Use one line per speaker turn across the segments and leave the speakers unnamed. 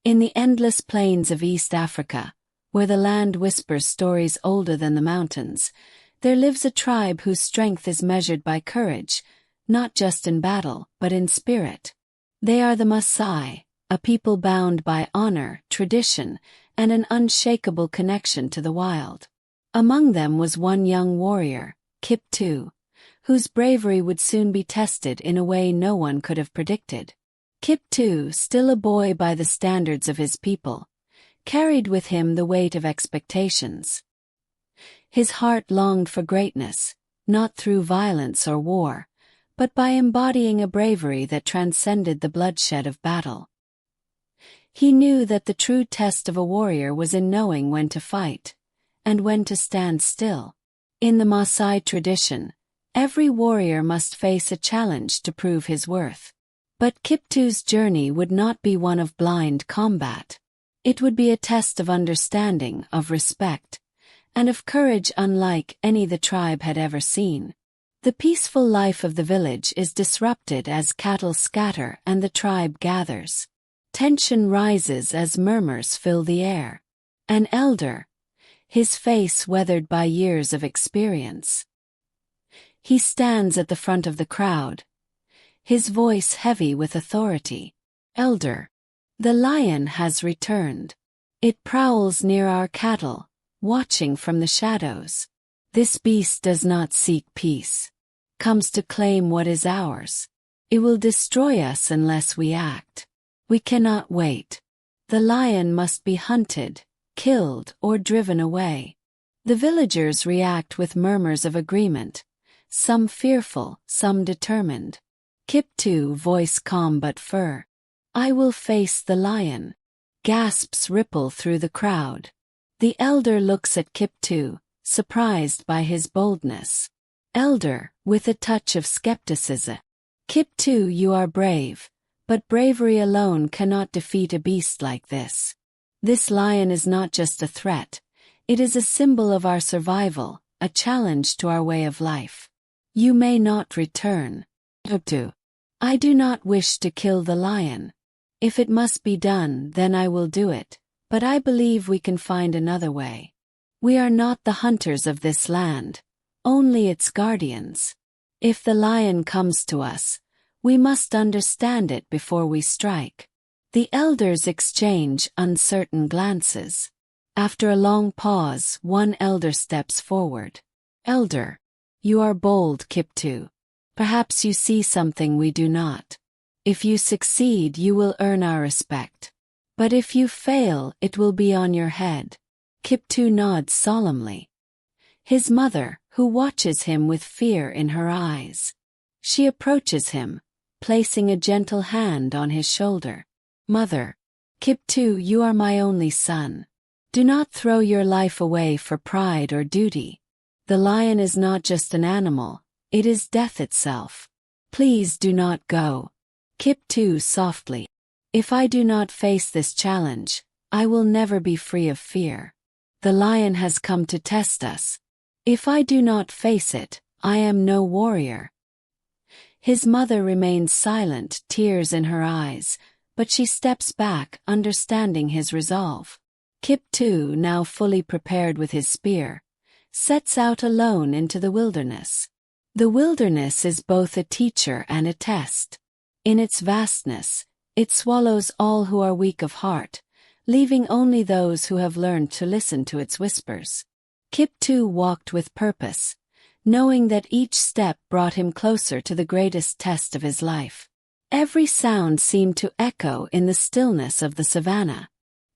In the endless plains of East Africa, where the land whispers stories older than the mountains, there lives a tribe whose strength is measured by courage, not just in battle, but in spirit. They are the Maasai, a people bound by honor, tradition, and an unshakable connection to the wild. Among them was one young warrior, Kiptoo, whose bravery would soon be tested in a way no one could have predicted. Kiptoo, still a boy by the standards of his people, carried with him the weight of expectations. His heart longed for greatness, not through violence or war, but by embodying a bravery that transcended the bloodshed of battle. He knew that the true test of a warrior was in knowing when to fight, and when to stand still. In the Maasai tradition, every warrior must face a challenge to prove his worth. But Kiptoo's journey would not be one of blind combat. It would be a test of understanding, of respect, and of courage unlike any the tribe had ever seen. The peaceful life of the village is disrupted as cattle scatter and the tribe gathers. Tension rises as murmurs fill the air. An elder, his face weathered by years of experience. He stands at the front of the crowd, his voice heavy with authority. Elder, the lion has returned. It prowls near our cattle, watching from the shadows. This beast does not seek peace. Comes to claim what is ours. It will destroy us unless we act. We cannot wait. The lion must be hunted, killed, or driven away. The villagers react with murmurs of agreement, some fearful, some determined. Kiptoo, voice calm but firm. I will face the lion. Gasps ripple through the crowd. The elder looks at Kiptoo, surprised by his boldness. Elder, with a touch of skepticism. Kiptoo, you are brave, but bravery alone cannot defeat a beast like this. This lion is not just a threat, it is a symbol of our survival, a challenge to our way of life. You may not return. Kiptoo, I do not wish to kill the lion. If it must be done, then I will do it, but I believe we can find another way. We are not the hunters of this land, only its guardians. If the lion comes to us, we must understand it before we strike. The elders exchange uncertain glances. After a long pause, one elder steps forward. Elder, you are bold, Kiptoo. Perhaps you see something we do not. If you succeed, you will earn our respect. But if you fail, it will be on your head. Kiptoo nods solemnly. His mother, who watches him with fear in her eyes. She approaches him, placing a gentle hand on his shoulder. Mother, Kiptoo, you are my only son. Do not throw your life away for pride or duty. The lion is not just an animal, it is death itself. Please do not go. Kiptoo softly. If I do not face this challenge, I will never be free of fear. The lion has come to test us. If I do not face it, I am no warrior. His mother remains silent, tears in her eyes, but she steps back, understanding his resolve. Kiptoo, now fully prepared with his spear, sets out alone into the wilderness. The wilderness is both a teacher and a test. In its vastness, it swallows all who are weak of heart, leaving only those who have learned to listen to its whispers. Kiptoo walked with purpose, knowing that each step brought him closer to the greatest test of his life. Every sound seemed to echo in the stillness of the savanna.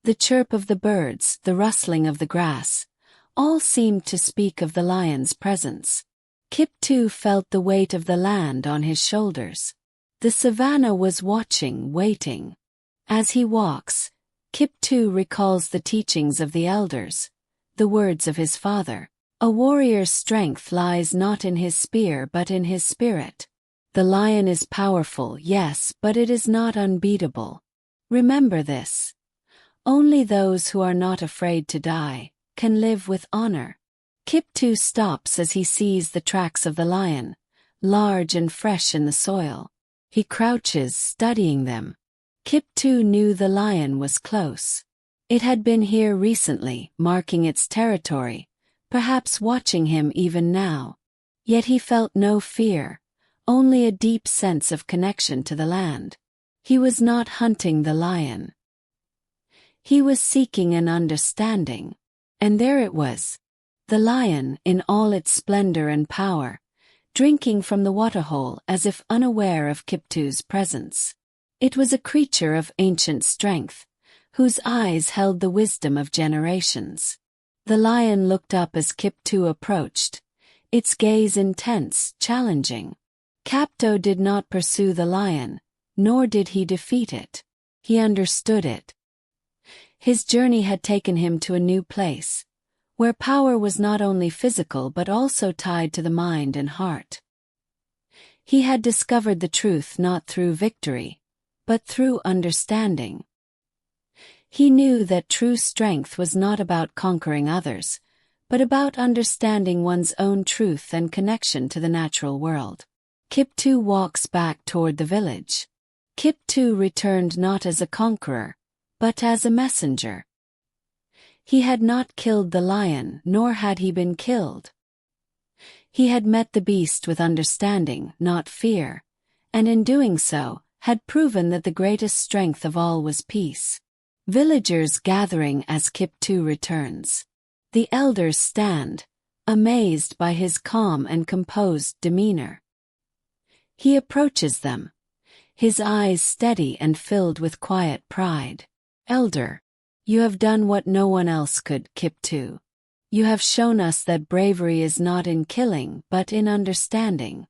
The chirp of the birds, the rustling of the grass, all seemed to speak of the lion's presence. Kiptoo felt the weight of the land on his shoulders. The savanna was watching, waiting. As he walks, Kiptoo recalls the teachings of the elders, the words of his father. A warrior's strength lies not in his spear but in his spirit. The lion is powerful, yes, but it is not unbeatable. Remember this. Only those who are not afraid to die can live with honor. Kiptoo stops as he sees the tracks of the lion, large and fresh in the soil. He crouches, studying them. Kiptoo knew the lion was close. It had been here recently, marking its territory, perhaps watching him even now. Yet he felt no fear, only a deep sense of connection to the land. He was not hunting the lion. He was seeking an understanding. And there it was. The lion, in all its splendor and power, drinking from the waterhole as if unaware of Kiptoo's presence. It was a creature of ancient strength, whose eyes held the wisdom of generations. The lion looked up as Kiptoo approached, its gaze intense, challenging. Kiptoo did not pursue the lion, nor did he defeat it. He understood it. His journey had taken him to a new place, where power was not only physical but also tied to the mind and heart. He had discovered the truth not through victory, but through understanding. He knew that true strength was not about conquering others, but about understanding one's own truth and connection to the natural world. Kiptoo walks back toward the village. Kiptoo returned not as a conqueror, but as a messenger. He had not killed the lion, nor had he been killed. He had met the beast with understanding, not fear, and in doing so, had proven that the greatest strength of all was peace. Villagers gathering as Kiptoo returns. The elders stand, amazed by his calm and composed demeanor. He approaches them, his eyes steady and filled with quiet pride. Elder, you have done what no one else could, Kiptoo. You have shown us that bravery is not in killing but in understanding.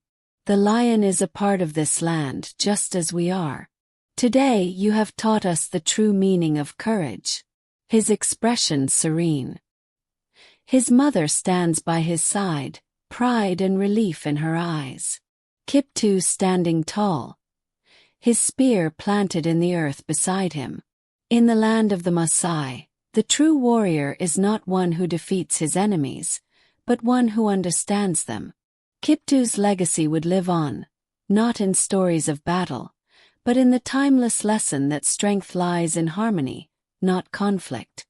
The lion is a part of this land just as we are. Today you have taught us the true meaning of courage. His expression serene. His mother stands by his side, pride and relief in her eyes. Kiptoo standing tall, his spear planted in the earth beside him. In the land of the Maasai, the true warrior is not one who defeats his enemies, but one who understands them. Kiptoo's legacy would live on, not in stories of battle, but in the timeless lesson that strength lies in harmony, not conflict.